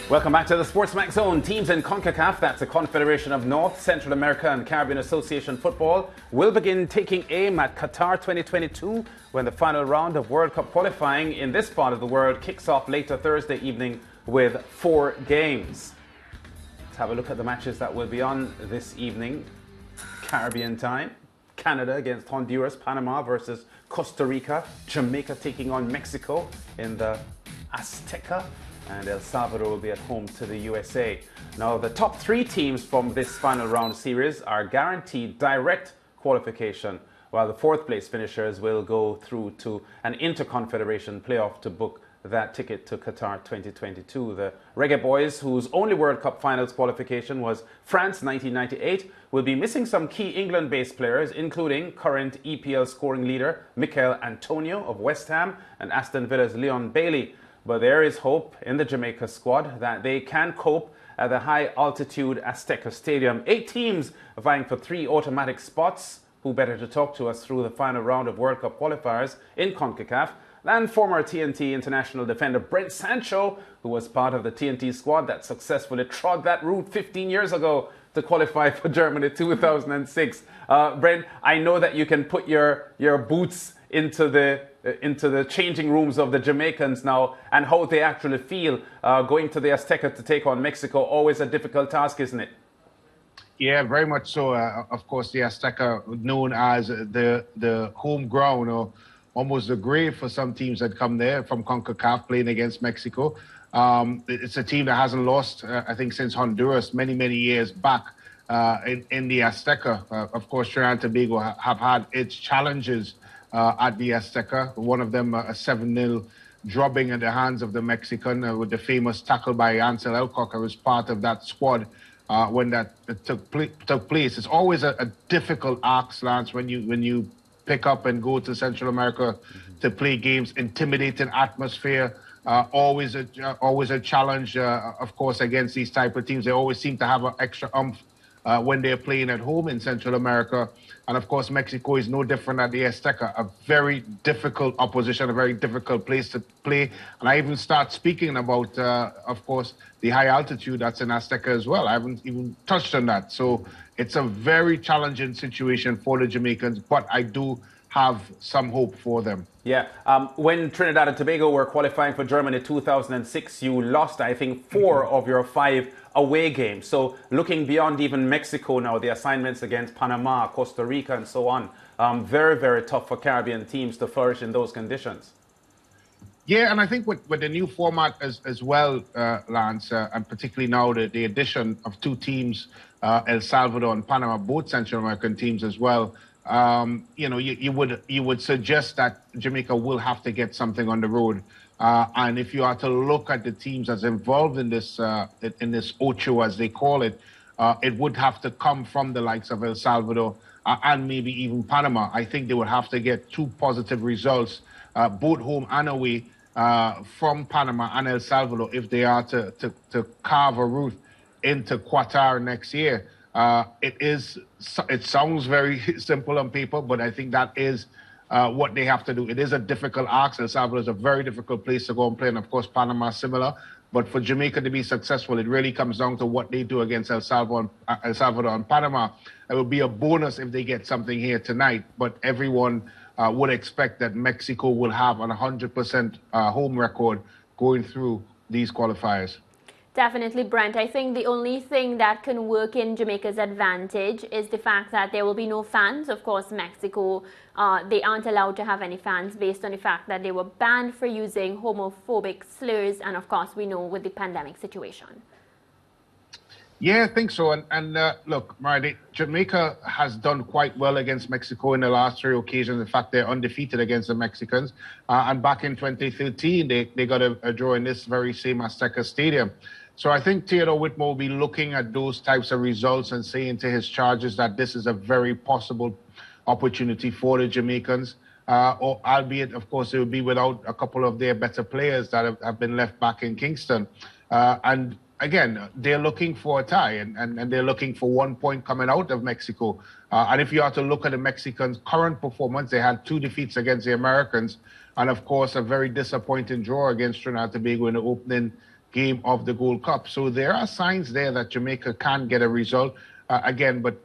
Welcome back to the SportsMax Zone. Teams in CONCACAF, that's the Confederation of North, Central America and Caribbean Association Football, will begin taking aim at Qatar 2022 when the final round of World Cup qualifying in this part of the world kicks off later Thursday evening with 4 games. Let's have a look at the matches that will be on this evening. Caribbean time. Canada against Honduras, Panama versus Costa Rica, Jamaica taking on Mexico in the Azteca, and El Salvador will be at home to the USA. Now, the top 3 teams from this final round series are guaranteed direct qualification, while the 4th place finishers will go through to an inter-confederation playoff to book that ticket to Qatar 2022. The Reggae Boys, whose only World Cup finals qualification was France 1998, will be missing some key England-based players, including current EPL scoring leader Mikel Antonio of West Ham and Aston Villa's Leon Bailey. But there is hope in the Jamaica squad that they can cope at the high-altitude Azteca Stadium. 8 teams vying for 3 automatic spots. Who better to talk to us through the final round of World Cup qualifiers in CONCACAF than former TNT international defender Brent Sancho, who was part of the TNT squad that successfully trod that route 15 years ago to qualify for Germany 2006. Brent, I know that you can put your boots into the changing rooms of the Jamaicans now and how they actually feel going to the Azteca to take on Mexico. Always a difficult task, isn't it? Yeah, very much so. Of course, the Azteca, known as the home ground or almost the grave for some teams that come there from CONCACAF playing against Mexico. It's a team that hasn't lost, I think, since Honduras many years back in the Azteca. Of course, Trinidad and Tobago have had its challenges at the Azteca. One of them, a 7-0 drubbing at the hands of the Mexican with the famous tackle by Ansel Elcock. I was part of that squad when that took place. It's always a difficult ask, Lance, when you pick up and go to Central America to play games, intimidating atmosphere, always a challenge, of course, against these type of teams. They always seem to have an extra oomph when they're playing at home in Central America. And of course, Mexico is no different at the Azteca, a very difficult opposition, a very difficult place to play. And I even start speaking about, of course, the high altitude that's in Azteca as well. I haven't even touched on that. So it's a very challenging situation for the Jamaicans, but I do have some hope for them. Yeah. When Trinidad and Tobago were qualifying for Germany 2006, you lost, I think, 4 of your 5 away games. So looking beyond even Mexico now, the assignments against Panama, Costa Rica, and so on, very tough for Caribbean teams to flourish in those conditions. Yeah, and I think with the new format as well, Lance, and particularly now the addition of 2 teams, El Salvador and Panama, both Central American teams as well, you would suggest that Jamaica will have to get something on the road. And if you are to look at the teams that's involved in this Ocho, as they call it, it would have to come from the likes of El Salvador and maybe even Panama. I think they would have to get 2 positive results, both home and away, from Panama and El Salvador if they are to carve a route into Qatar next year. It sounds very simple on paper, but I think that is what they have to do. It is a difficult ask. El Salvador is a very difficult place to go and play, and of course Panama similar. But for Jamaica to be successful, it really comes down to what they do against El Salvador and Panama. It would be a bonus if they get something here tonight, but everyone would expect that Mexico will have an 100% home record going through these qualifiers. Definitely, Brent. I think the only thing that can work in Jamaica's advantage is the fact that there will be no fans. Of course, Mexico, they aren't allowed to have any fans based on the fact that they were banned for using homophobic slurs. And of course, we know with the pandemic situation. Yeah, I think so. And look, Mara, Jamaica has done quite well against Mexico in the last 3 occasions. In fact, they're undefeated against the Mexicans. And back in 2013, they got a draw in this very same Azteca Stadium. So I think Theodore Whitmore will be looking at those types of results and saying to his charges that this is a very possible opportunity for the Jamaicans, albeit, of course, it will be without a couple of their better players that have been left back in Kingston. And again, they're looking for a tie, and they're looking for 1 point coming out of Mexico. And if you are to look at the Mexicans' current performance, they had 2 defeats against the Americans, and of course, a very disappointing draw against Trinidad and Tobago in the opening game of the Gold Cup. So there are signs there that Jamaica can get a result again, but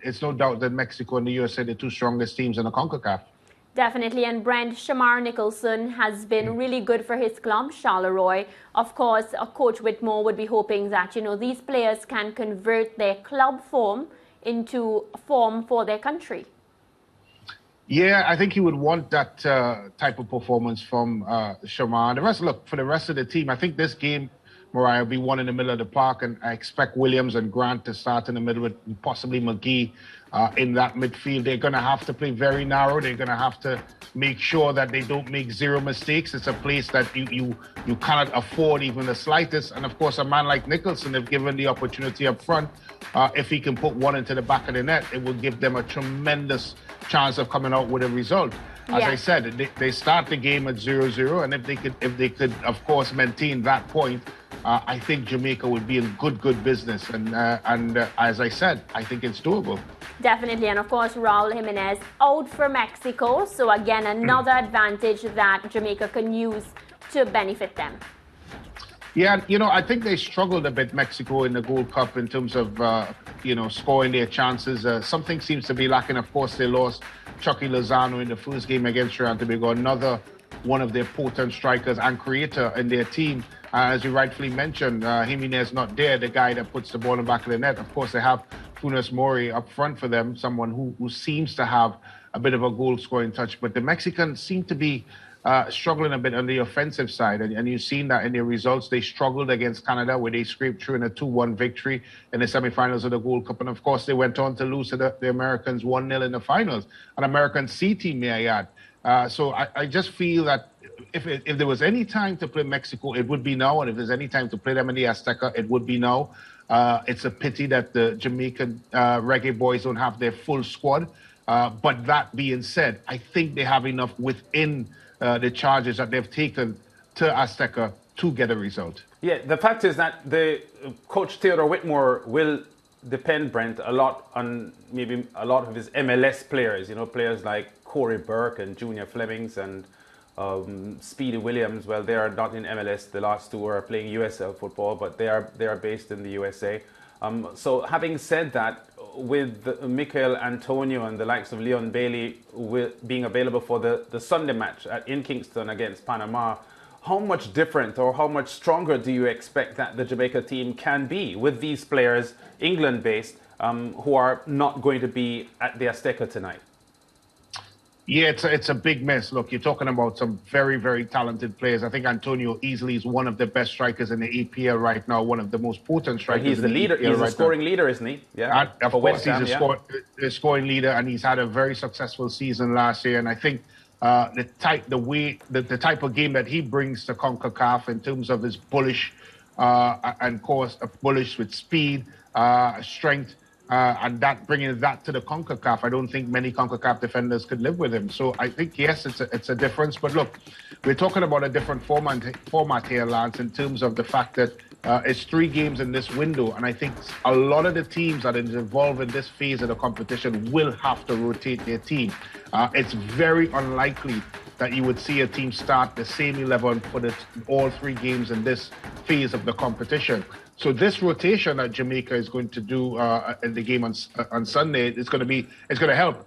it's no doubt that Mexico and the USA are the two strongest teams in the CONCACAF. Definitely, and Brent, Shamar Nicholson has been really good for his club, Charleroi. Of course, Coach Whitmore would be hoping that, these players can convert their club form into form for their country. Yeah, I think he would want that type of performance from Shamar. For the rest of the team, I think this game, Mariah, will be one in the middle of the park, and I expect Williams and Grant to start in the middle with possibly McGee in that midfield. They're going to have to play very narrow. They're going to have to make sure that they don't make zero mistakes. It's a place that you cannot afford even the slightest. And of course, a man like Nicholson, if given the opportunity up front, if he can put one into the back of the net, it will give them a tremendous chance of coming out with a result. As I said, they start the game at 0-0, and if they could, of course, maintain that point, I think Jamaica would be in good business. And as I said, I think it's doable. Definitely, and of course, Raul Jimenez out for Mexico. So again, another advantage that Jamaica can use to benefit them. Yeah, I think they struggled a bit, Mexico, in the Gold Cup in terms of, scoring their chances. Something seems to be lacking. Of course, they lost Chucky Lozano in the first game against Trinidad and Tobago, another one of their potent strikers and creator in their team. As you rightfully mentioned, Jimenez not there, the guy that puts the ball in the back of the net. Of course, they have Funes Mori up front for them, someone who seems to have a bit of a goal-scoring touch. But the Mexicans seem to be struggling a bit on the offensive side. And you've seen that in their results. They struggled against Canada, where they scraped through in a 2-1 victory in the semifinals of the Gold Cup. And of course, they went on to lose to the Americans 1-0 in the finals. An American C team, may I add. So I just feel that if there was any time to play Mexico, it would be now. And if there's any time to play them in the Azteca, it would be now. It's a pity that the Jamaican Reggae Boys don't have their full squad. But that being said, I think they have enough within the charges that they've taken to Azteca to get a result. Yeah, the fact is that the coach Theodore Whitmore will depend, Brent, a lot on maybe a lot of his MLS players. Players like Corey Burke and Junior Flemings and Speedy Williams. Well, they are not in MLS. The last two are playing USL football, but they are based in the USA. So having said that, with Michael Antonio and the likes of Leon Bailey being available for the Sunday match in Kingston against Panama, how much different or how much stronger do you expect that the Jamaica team can be with these players, England-based, who are not going to be at the Azteca tonight? Yeah, it's a big mess. Look, you're talking about some very, very talented players. I think Antonio easily is one of the best strikers in the EPL right now, one of the most potent strikers. He's the leader. He's a scoring leader, isn't he? Yeah. Of course, he's a scoring leader, and he's had a very successful season last year. And I think the type of game that he brings to CONCACAF in terms of his bullish and course bullish with speed, strength. And that bringing that to the CONCACAF, I don't think many CONCACAF defenders could live with him. So I think, yes, it's a difference. But look, we're talking about a different format here, Lance, in terms of the fact that it's 3 games in this window. And I think a lot of the teams that are involved in this phase of the competition will have to rotate their team. It's very unlikely that you would see a team start the same 11 for all 3 games in this phase of the competition. So this rotation that Jamaica is going to do in the game on Sunday is going to help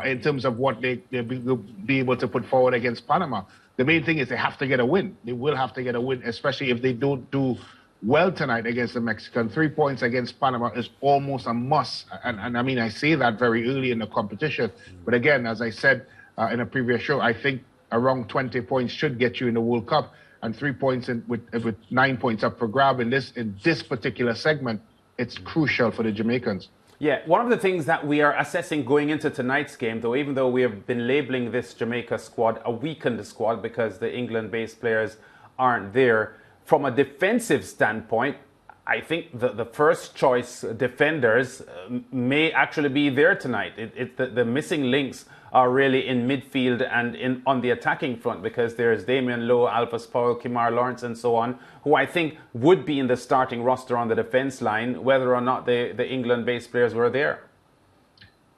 in terms of what they'll be able to put forward against Panama. The main thing is they have to get a win. They will have to get a win, especially if they don't do well tonight against the Mexican. 3 points against Panama is almost a must. And I mean, I say that very early in the competition. But again, as I said in a previous show, I think around 20 points should get you in the World Cup. And 3 points with 9 points up for grab in this particular segment, it's crucial for the Jamaicans. Yeah, one of the things that we are assessing going into tonight's game, though, even though we have been labeling this Jamaica squad a weakened squad because the England-based players aren't there, from a defensive standpoint, I think the first choice defenders may actually be there tonight. The missing links are really in midfield and on the attacking front, because there's Damian Lowe, Alphas Powell, Kimar Lawrence and so on, who I think would be in the starting roster on the defense line, whether or not the England-based players were there.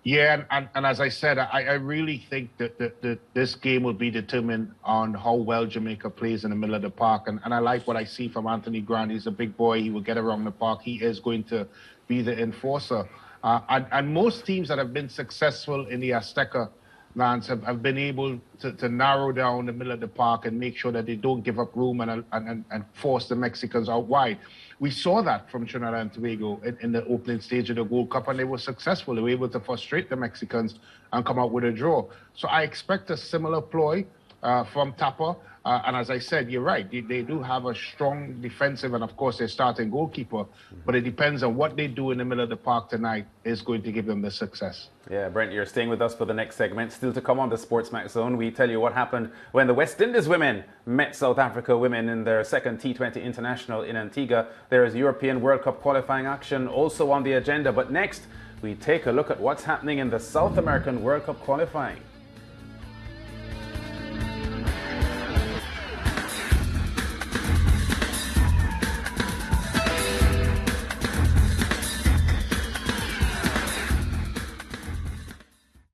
Yeah, and as I said, I really think that this game will be determined on how well Jamaica plays in the middle of the park. And I like what I see from Anthony Grant. He's a big boy. He will get around the park. He is going to be the enforcer. And most teams that have been successful in the Azteca lands have been able to narrow down the middle of the park and make sure that they don't give up room and force the Mexicans out wide. We saw that from Trinidad and Tobago in the opening stage of the World Cup, and they were successful. They were able to frustrate the Mexicans and come out with a draw. So I expect a similar ploy from Tapa. And as I said, you're right. They do have a strong defensive and, of course, their starting goalkeeper. But it depends on what they do in the middle of the park tonight is going to give them the success. Yeah, Brent, you're staying with us for the next segment. Still to come on the SportsMax Zone, we tell you what happened when the West Indies women met South Africa women in their second T20 International in Antigua. There is European World Cup qualifying action also on the agenda. But next, we take a look at what's happening in the South American World Cup qualifying.